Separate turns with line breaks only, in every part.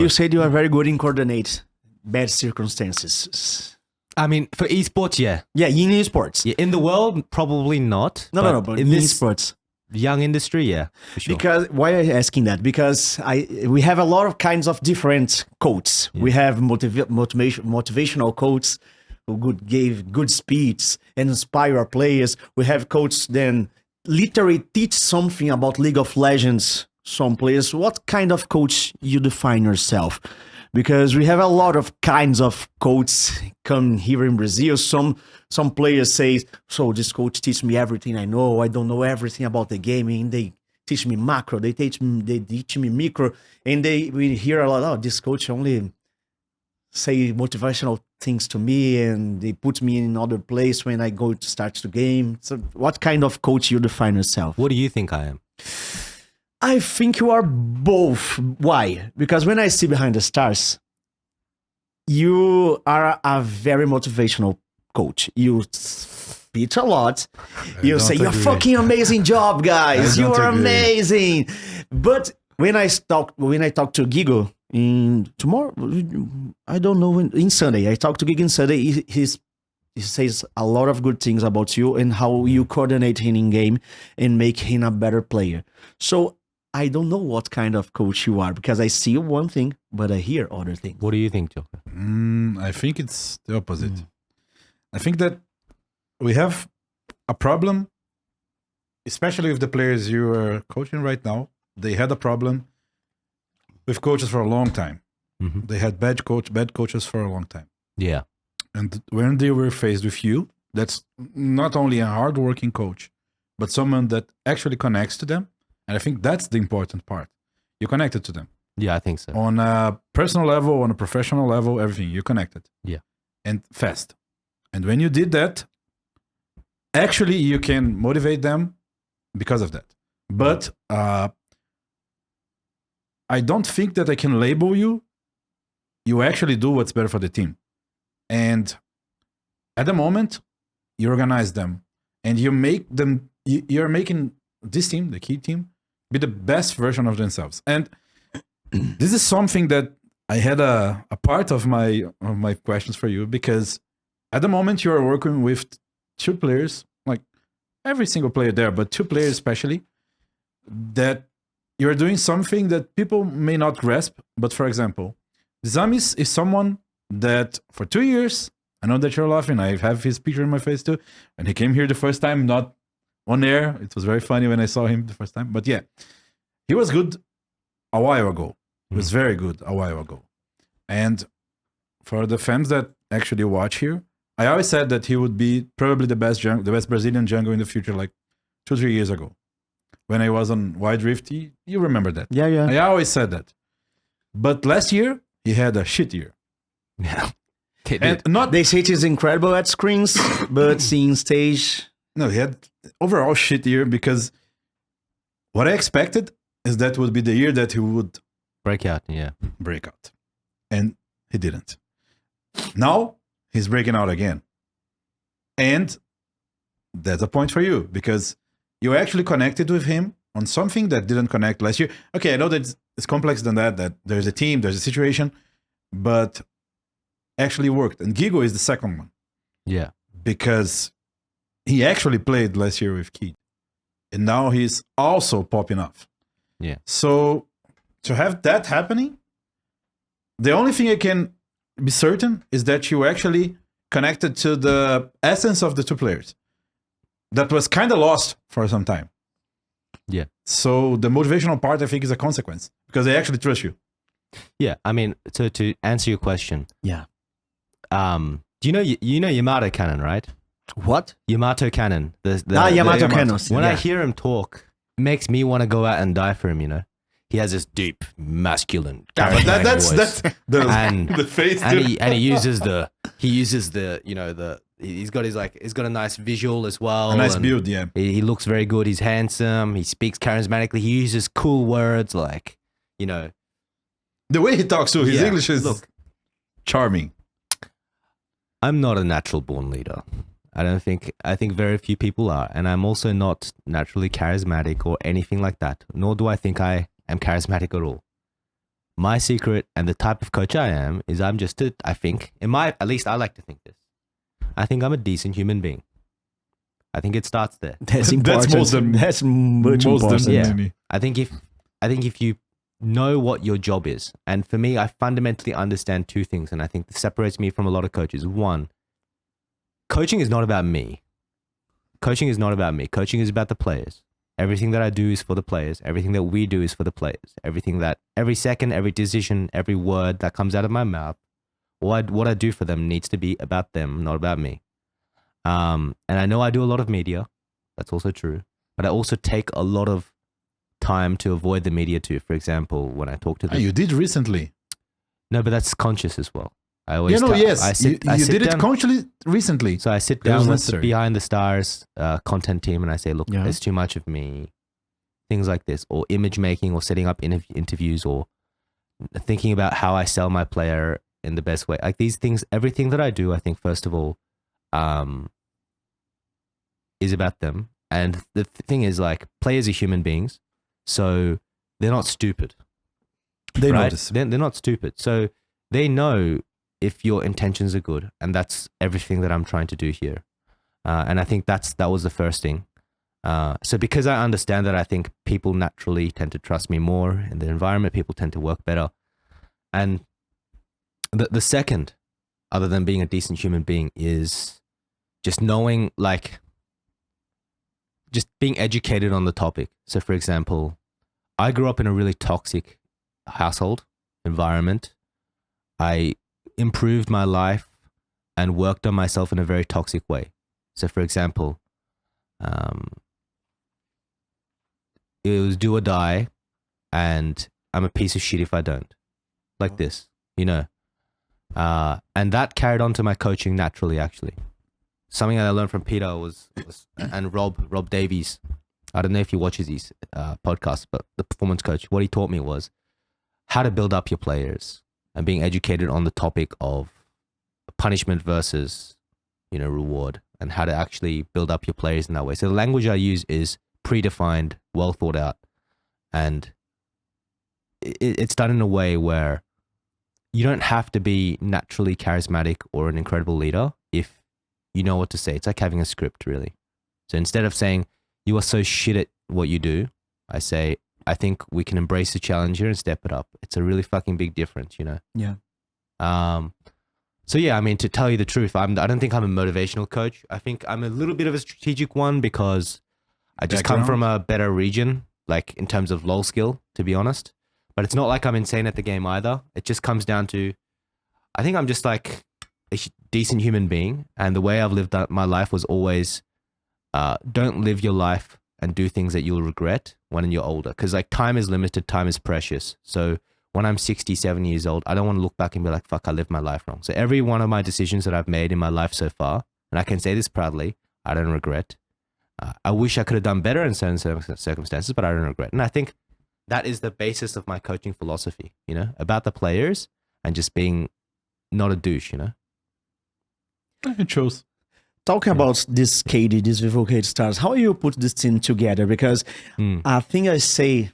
You said you are very good in coordinate bad circumstances.
I mean, for esports, yeah.
Yeah, in esports.
Yeah, in the world, probably not.
No, but in
this
esports.
Young industry, yeah, for sure.
Because why are you asking that? Because we have a lot of kinds of different quotes. Yeah. We have motivational quotes who gave good speech and inspire our players. We have quotes then literally teach something about League of Legends. Some players. What kind of coach you define yourself? Because we have a lot of kinds of quotes come here in Brazil. Some players say, so this coach teach me everything I know. I don't know everything about the gaming. They teach me macro. They teach me micro. And we hear a lot, oh, this coach only say motivational things to me and they put me in another place when I go to start the game. So what kind of coach you define yourself?
What do you think I am?
I think you are both. Why? Because when I see Behind the Stars, you are a very motivational coach. You speak a lot. You say, you're fucking amazing job, guys. You are amazing. But when I talk to Gigo tomorrow, I don't know when, in Sunday, I talk to Gigo in Sunday, he says a lot of good things about you and how you coordinate him in game and make him a better player. So I don't know what kind of coach you are because I see one thing, but I hear other things.
What do you think, Joker?
I think it's the opposite. I think that we have a problem, especially with the players you are coaching right now. They had a problem with coaches for a long time. They had bad coaches for a long time.
Yeah.
And when they were faced with you, that's not only a hardworking coach, but someone that actually connects to them. And I think that's the important part. You connected to them.
Yeah, I think so.
On a personal level, on a professional level, everything, you connected.
Yeah.
And fast. And when you did that, actually you can motivate them because of that. But I don't think that I can label you. You actually do what's better for the team. And at the moment, you organize them and you make them, you're making this team, the KEYD team, be the best version of themselves. And this is something that I had a part of my questions for you, because at the moment you are working with two players, like every single player there, but two players especially, that you're doing something that people may not grasp. But for example, Zamis is someone that for 2 years, I know that you're laughing, I have his picture in my face too, and he came here the first time, not on air. It was very funny when I saw him the first time. But yeah, he was good a while ago. He was very good a while ago. And for the fans that actually watch here, I always said that he would be probably the best Brazilian jungle in the future, like 2-3 years ago. When I was on Wide Rift, you remember that.
Yeah.
I always said that. But last year, he had a shit year.
Yeah.
And not
they say he's incredible at screens, but seeing stage...
No, he had overall shit year, because what I expected is that would be the year that he would
break out. Yeah.
Break out. And he didn't. Now he's breaking out again. And that's a point for you, because you actually connected with him on something that didn't connect last year. Okay, I know that it's complex than that there's a team, there's a situation, but actually worked. And Gigo is the second one.
Yeah.
Because he actually played last year with KEYD. And now he's also popping off.
Yeah.
So to have that happening, the only thing I can be certain is that you actually connected to the essence of the two players. That was kind of lost for some time.
Yeah.
So the motivational part, I think, is a consequence, because they actually trust you.
Yeah. I mean, to answer your question.
Yeah.
Do you know Yamato Cannon, right?
What?
Yamato Cannon.
Yamato Cannon.
When I hear him talk, it makes me want to go out and die for him, you know? He has this deep, masculine,
but that's
voice.
the face.
And he uses the he's got a nice visual as well.
A nice build, yeah.
He looks very good. He's handsome. He speaks charismatically. He uses cool words like, you know.
The way he talks too, his English is charming.
I'm not a natural born leader. I think very few people are. And I'm also not naturally charismatic or anything like that. Nor do I think I am charismatic at all. my secret and the type of coach I am is I'm just I think, at least I like to think this. I think I'm a decent human being. I think it starts there.
That's important. That's much important.
Yeah. I think if you know what your job is, and for me, I fundamentally understand two things, and I think this separates me from a lot of coaches. One, coaching is not about me. Coaching is not about me. Coaching is about the players. Everything that I do is for the players. Everything that we do is for the players. Every second, every decision, every word that comes out of my mouth, what I do for them needs to be about them, not about me. And I know I do a lot of media. That's also true. But I also take a lot of time to avoid the media too. For example, when I talk to them.
You did recently.
No, but that's conscious as well. I always
yes. You did it consciously recently.
So I sit down with the Behind the Stars content team and I say, look, there's too much of me. Things like this, or image making, or setting up interviews, or thinking about how I sell my player in the best way. Like these things, everything that I do, I think first of all, is about them. And the thing is, like, players are human beings, so they're not stupid.
They notice.
They're not stupid. So they know if your intentions are good, and that's everything that I'm trying to do here. And I think that was the first thing. So because I understand that, I think people naturally tend to trust me more in the environment. People tend to work better. And the second, other than being a decent human being, is just knowing, like, just being educated on the topic. So for example, I grew up in a really toxic household environment. I improved my life and worked on myself in a very toxic way. So for example, it was do or die, and I'm a piece of shit if I don't. Like this, you know. And that carried on to my coaching naturally, actually. Something that I learned from Peter was and Rob Davies. I don't know if he watches these podcasts, but the performance coach, what he taught me was how to build up your players and being educated on the topic of punishment versus, reward, and how to actually build up your players in that way. So the language I use is predefined, well thought out, and it's done in a way where you don't have to be naturally charismatic or an incredible leader if you know what to say. It's like having a script, really. So instead of saying, you are so shit at what you do, I say, I think we can embrace the challenge here and step it up. It's a really fucking big difference,
Yeah.
So yeah, I mean, to tell you the truth, I don't think I'm a motivational coach. I think I'm a little bit of a strategic one because I just come from a better region, like in terms of LoL skill, to be honest. But it's not like I'm insane at the game either. It just comes down to, I think I'm just like a decent human being. And the way I've lived my life was always, don't live your life and do things that you'll regret when you're older. Because like time is limited, time is precious. So when I'm 67 years old, I don't want to look back and be like, fuck, I lived my life wrong. So every one of my decisions that I've made in my life so far, and I can say this proudly, I don't regret. I wish I could have done better in certain circumstances, but I don't regret. And I think that is the basis of my coaching philosophy, about the players and just being not a douche,
It shows.
Talking about this KEYD, this Vivo KEYD stars, how you put this team together? Because I think I say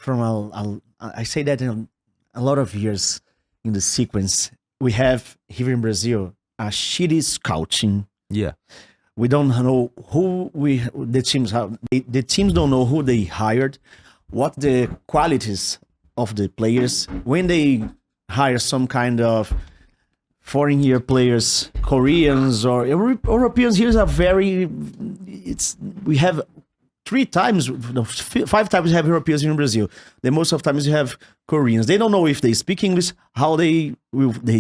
I say that in a lot of years in the sequence, we have here in Brazil a shitty scouting.
Yeah.
We don't know the teams don't know who they hired, what the qualities of the players. When they hire some kind of foreign year players, Koreans or Europeans, here are we have 5 times we have Europeans in Brazil. The most of times you have Koreans. They don't know if they speak English, how they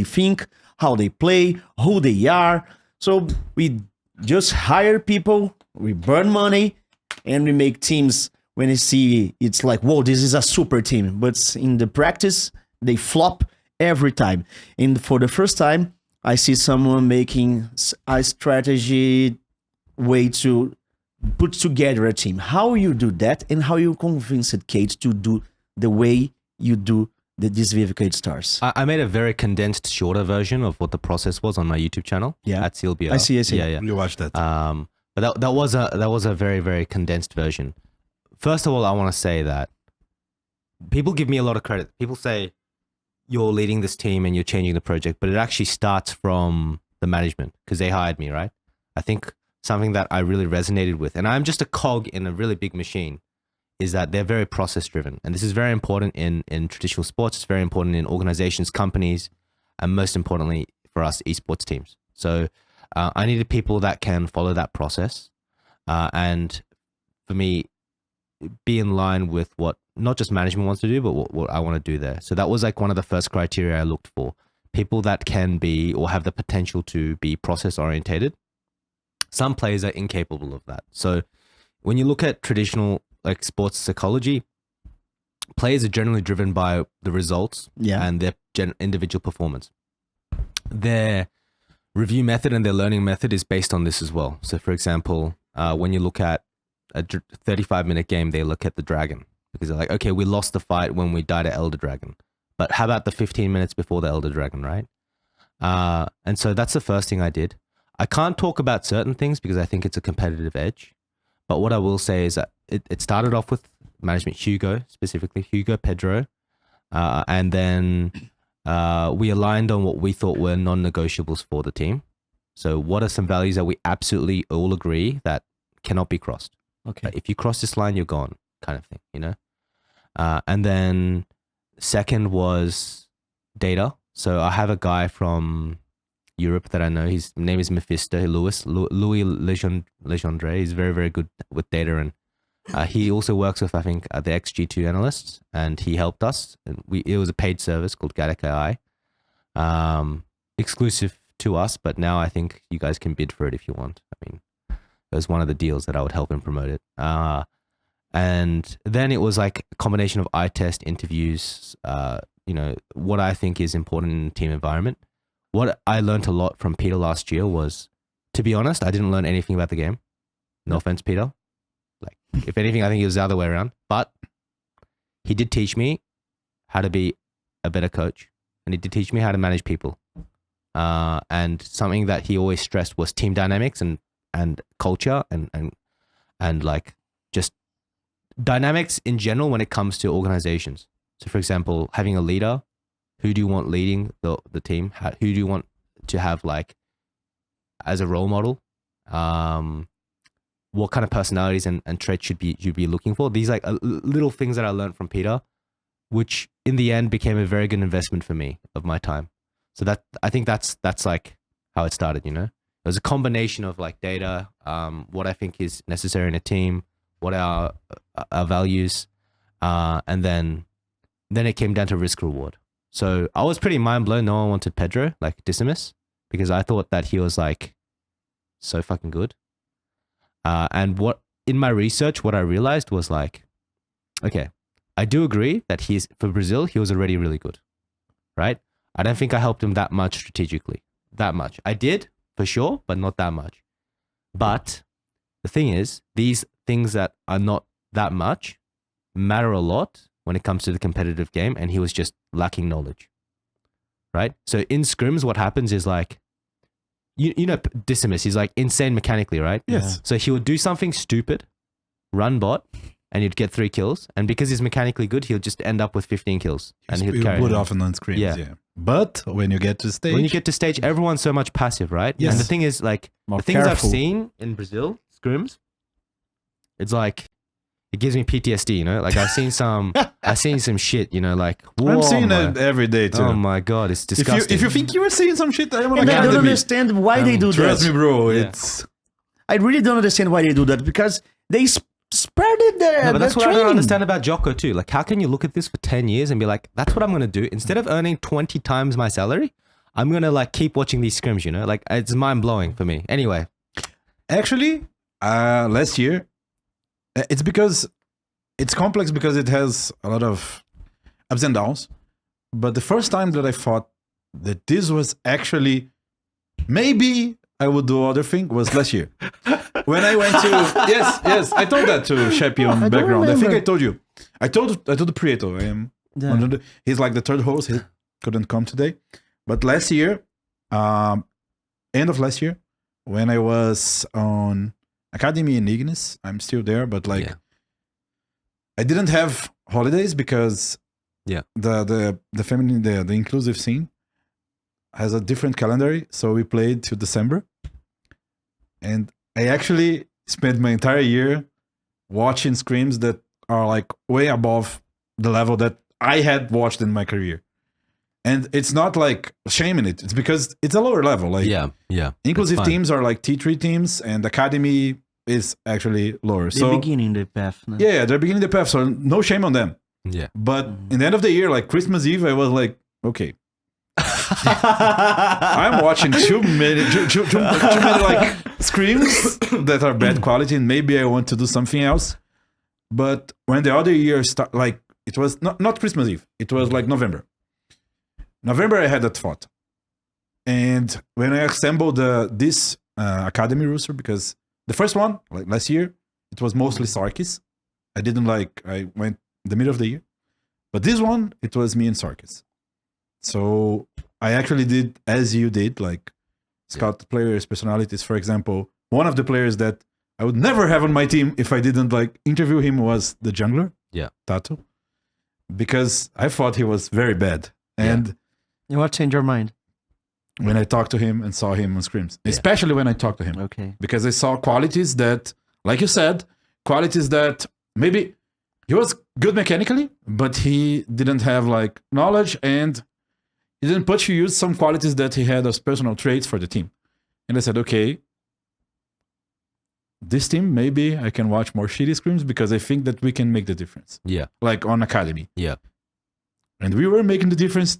think, how they play, who they are. So we just hire people, we burn money, and we make teams when you see it's like, whoa, this is a super team. But in the practice, they flop every time. And for the first time, I see someone making a strategy way to put together a team. How you do that, and how you convince KEYD to do the way you do this Vivo KEYD stars?
I made a very condensed, shorter version of what the process was on my YouTube channel.
Yeah,
at SEEEL.
I see.
Yeah.
You watched that.
But that was a very, very condensed version. First of all, I want to say that people give me a lot of credit. People say, you're leading this team and you're changing the project, but it actually starts from the management because they hired me, right? I think something that I really resonated with, and I'm just a cog in a really big machine, is that they're very process driven. And this is very important in traditional sports. It's very important in organizations, companies, and most importantly for us esports teams. So I needed people that can follow that process. And for me, be in line with what not just management wants to do, but what I want to do there. So that was like one of the first criteria I looked for. People that can be or have the potential to be process orientated. Some players are incapable of that. So when you look at traditional like sports psychology, players are generally driven by the results and their individual performance. Their review method and their learning method is based on this as well. So for example, when you look at a 35-minute game, they look at the dragon because they're like, okay, we lost the fight when we died at Elder Dragon, but how about the 15 minutes before the Elder Dragon, right? And so that's the first thing I did. I can't talk about certain things because I think it's a competitive edge, but what I will say is that it started off with management, Hugo, specifically Hugo, Pedro, and then we aligned on what we thought were non-negotiables for the team. So what are some values that we absolutely all agree that cannot be crossed?
Okay.
If you cross this line, you're gone, kind of thing, you know? And then second was data. So I have a guy from Europe that I know. His name is Mephisto, Louis Legendre. He's very, very good with data. And he also works with, I think, the XG2 analysts, and he helped us. And it was a paid service called Gattaca AI, exclusive to us, but now I think you guys can bid for it if you want. I mean, it was one of the deals that I would help him promote it. And then it was like a combination of eye test interviews, you know, what I think is important in a team environment. What I learned a lot from Peter last year was, to be honest, I didn't learn anything about the game. No offense, Peter. Like, if anything, I think it was the other way around. But he did teach me how to be a better coach, and he did teach me how to manage people. And something that he always stressed was team dynamics and culture and like just dynamics in general when it comes to organizations. So for example, having a leader, who do you want leading the team? Who do you want to have like as a role model? What kind of personalities and traits should you be looking for? These like little things that I learned from Peter, which in the end became a very good investment for me of my time. So that I think that's like how it started, you know? It was a combination of like data, what I think is necessary in a team, what are our values, and then it came down to risk reward. So I was pretty mind blown. No one wanted Pedro, like Decimus, because I thought that he was like so fucking good. And in my research, what I realized was like, okay, I do agree that for Brazil, he was already really good, right? I don't think I helped him that much strategically, that much. I did for sure, but not that much. But the thing is, these things that are not that much matter a lot when it comes to the competitive game, and he was just lacking knowledge, right? So in scrims, what happens is like, you know, Decimus, he's like insane mechanically, right?
Yes.
So he would do something stupid, run bot, and you'd get 3 kills. And because he's mechanically good, he'll just end up with 15 kills. And he'll carry
would
it.
often on screens,
Yeah.
yeah. But when you get to stage,
Everyone's so much passive, right?
Yes.
And the thing is, like,
More
the things
careful.
I've seen in Brazil scrims, it's like, it gives me PTSD, you know? Like I've seen some shit, you know, like, whoa,
I'm seeing it every day too.
oh my God, it's disgusting.
If you think you are seeing some shit, I'm
And I don't understand why they do
Trust me,
that.
bro.
Yeah.
It's
I really don't understand why they do that, because they spread it there.
No, but that's what I don't understand about Jocko too. Like, how can you look at this for 10 years and be like, that's what I'm going to do? Instead of earning 20 times my salary, I'm going to like keep watching these scrims, you know? Like, it's mind blowing for me. Anyway.
actually last year. It's because it's complex because it has a lot of ups and downs. But the first time that I thought that this was actually maybe I would do other thing was last year. When I went to yes, I told that to Sheppy on background. I think
remember.
I told you. I told the Prieto. I am one of the, he's like the third host. He couldn't come today. But last year, end of last year, when I was on Academy in Ignis, I'm still there, but like
Yeah.
I didn't have holidays because
Yeah.
The feminine, the inclusive scene has a different calendar, so we played till December, and I actually spent my entire year watching scrims that are like way above the level that I had watched in my career. And it's not like shaming it. It's because it's a lower level. Like
Yeah.
inclusive teams are like T3 teams, and academy is actually lower.
They're
So
beginning the path. No?
yeah, they're beginning the path. So no shame on them.
Yeah.
But in the end of the year, like Christmas Eve, I was like, okay, I'm watching too many like screams that are bad quality, and maybe I want to do something else. But when the other year start, like it was not Christmas Eve, it was like November. November, I had that thought, and when I assembled this academy roster, because the first one, like last year, it was mostly Sarkis. I went the middle of the year, but this one, it was me and Sarkis. So I actually did as you did, like scout players' personalities. For example, one of the players that I would never have on my team if I didn't like interview him was the jungler, Tato, because I thought he was very bad. And
What changed your mind?
when I talked to him and saw him on scrims, especially when I talked to him,
Okay.
because I saw qualities that, like you said, qualities that maybe he was good mechanically, but he didn't have like knowledge, and he didn't put to use some qualities that he had as personal traits for the team. And I said, okay, this team, maybe I can watch more shitty scrims because I think that we can make the difference.
Yeah.
Like on academy.
Yeah.
And we were making the difference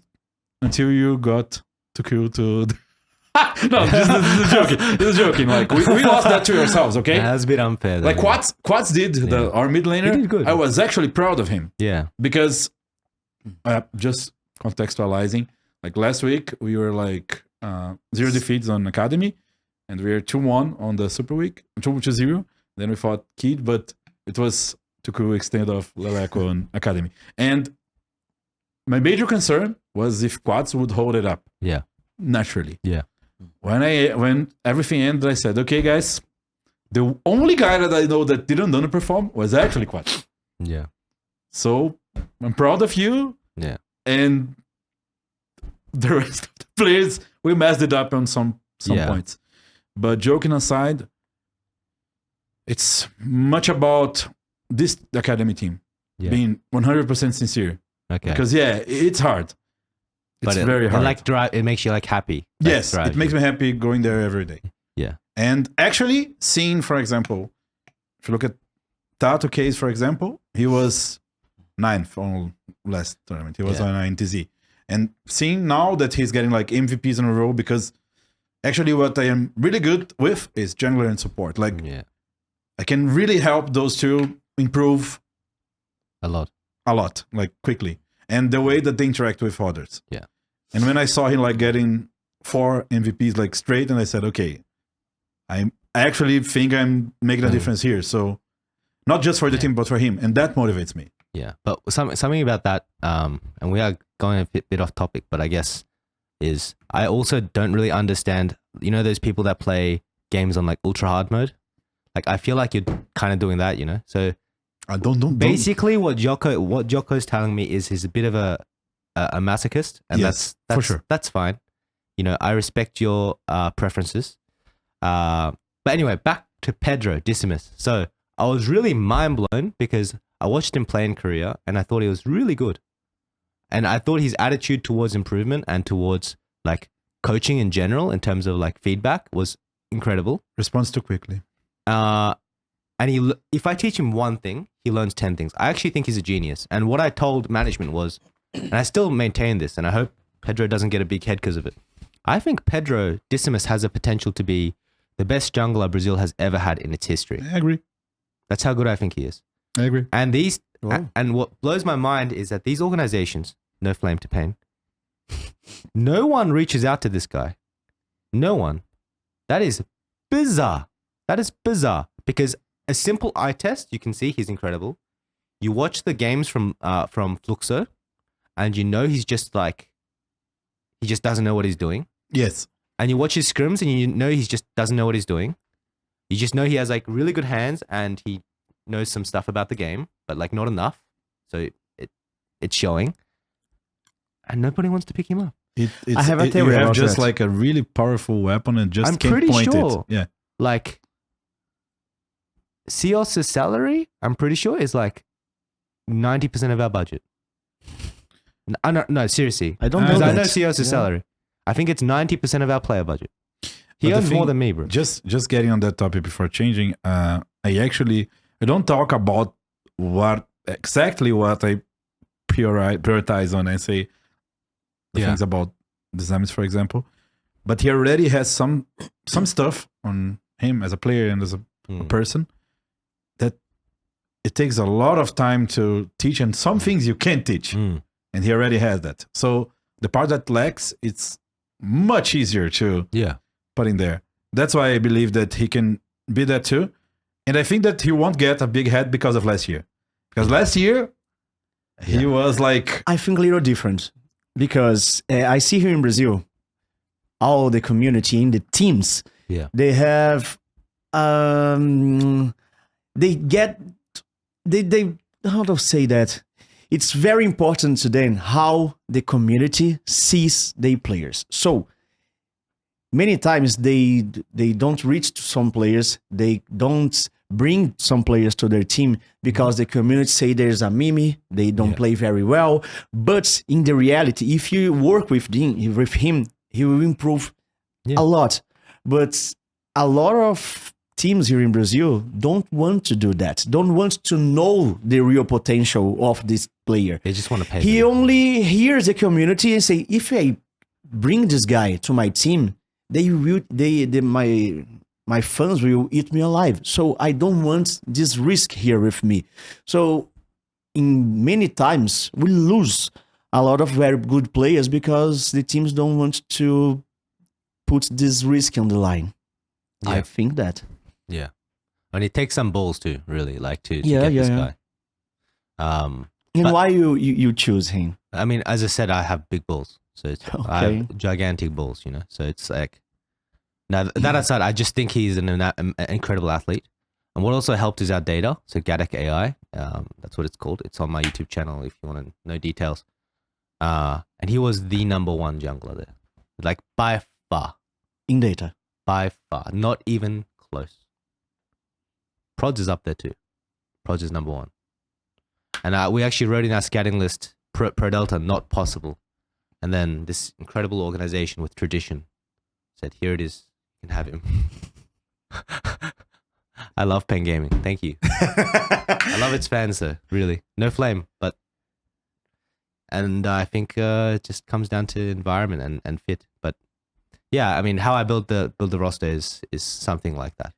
until you got to kill to... No, this is joking. This is joking. Like we lost that to ourselves, okay?
That's a bit unfair.
Like Quats did, our mid laner.
He did good.
I was actually proud of him
Yeah.
because just contextualizing, like last week we were like 0 defeats on academy, and we were 2-1 on the super week, 2-0. Then we fought KEYD, but it was to cool extent of LENDA on academy. And my major concern was if Quats would hold it up.
Yeah.
Naturally.
Yeah.
When everything ended, I said, okay, guys, the only guy that I know that didn't underperform was actually Quats.
Yeah.
So I'm proud of you.
Yeah.
And the rest of the players, we messed it up on some points. But joking aside, it's much about this academy team being 100% sincere.
Okay.
Because it's hard. It's very hard.
It makes you like happy.
Yes, it makes me happy going there every day.
Yeah.
And actually seeing, for example, if you look at Tato case, for example, he was 9th on last tournament. He was on INTZ. And seeing now that he's getting like MVPs in a row, because actually what I am really good with is jungler and support. Like I can really help those two improve
a lot,
like quickly. And the way that they interact with others.
Yeah.
And when I saw him like getting 4 MVPs like straight, and I said, okay, I actually think I'm making a difference here. So not just for the team, but for him. And that motivates me.
Yeah. But something about that, and we are going a bit off topic, but I guess is I also don't really understand, you know, those people that play games on like ultra hard mode. Like I feel like you're kind of doing that, you know? So
don't
basically what Joko's telling me is he's a bit of a masochist, and that's
for sure.
That's fine. You know, I respect your preferences. But anyway, back to Pedro Decimus. So I was really mind blown because I watched him play in Korea and I thought he was really good. And I thought his attitude towards improvement and towards like coaching in general in terms of like feedback was incredible.
Responds too quickly.
And if I teach him one thing, he learns 10 things. I actually think he's a genius. And what I told management was, and I still maintain this, and I hope Pedro doesn't get a big head because of it. I think Pedro Decimus has a potential to be the best jungler Brazil has ever had in its history.
I agree.
That's how good I think he is.
I agree.
And and what blows my mind is that these organizations, no flame to pain, no one reaches out to this guy. No one. That is bizarre. That is bizarre because a simple eye test, you can see he's incredible. You watch the games from Fluxo, and you know he's just like, he just doesn't know what he's doing.
Yes.
And you watch his scrims, and you know he just doesn't know what he's doing. You just know he has like really good hands, and he knows some stuff about the game, but like not enough. So it's showing. and nobody wants to pick him up.
I have a
you
theory
have
about
just
that.
like a really powerful weapon and just
I'm
can't
pretty
point
sure.
it. Yeah.
Like, CEO's salary, I'm pretty sure, is like 90% of our budget. No, seriously.
I don't know
Because
that.
I know CEO's
Yeah.
salary. I think it's 90% of our player budget. He
But the
earns more
thing-
than me, bro.
Just getting on that topic before changing, I don't talk about what I prioritize on. I say the
Yeah.
things about designs, for example, but he already has some stuff on him as a player and as a person that it takes a lot of time to teach, and some things you can't teach, and he already has that. So the part that lacks, it's much easier to
Yeah.
put in there. That's why I believe that he can be that too. And I think that he won't get a big head because of last year. Because last year, he was like...
I think a little different because I see here in Brazil, all the community in the teams,
Yeah.
they have, they how to say that? It's very important to them how the community sees their players. So many times they don't reach to some players, they don't bring some players to their team because the community say there's a meme, they don't play very well. But in the reality, if you work with him, he will improve a lot. But a lot of teams here in Brazil don't want to do that, don't want to know the real potential of this player.
They just want to pay.
He
them.
only hears the community and say, if I bring this guy to my team, my fans will eat me alive. So I don't want this risk here with me. So in many times we lose a lot of very good players because the teams don't want to put this risk on the line.
Yeah.
I think that.
Yeah. And it takes some balls too, really, like to
Yeah,
get this
yeah.
guy.
And
But-
why you choose him?
I mean, as I said, I have big balls. So it's I
Okay.
have gigantic balls, you know. So it's like, now that aside, I just think he's an incredible athlete. And what also helped is our data. So Gadak AI, that's what it's called. It's on my YouTube channel if you want to know details. And he was the #1 jungler there, like by far,
In data.
not even close. Prods is up there too. Prods is #1. And we actually wrote in our scouting list, Pro Delta, not possible. And then this incredible organization with tradition said, here it is, you can have him. I love Pen Gaming. Thank you. I love its fans though, really. No flame, but... And I think it just comes down to environment and fit. But yeah, I mean, how I build the roster is something like that.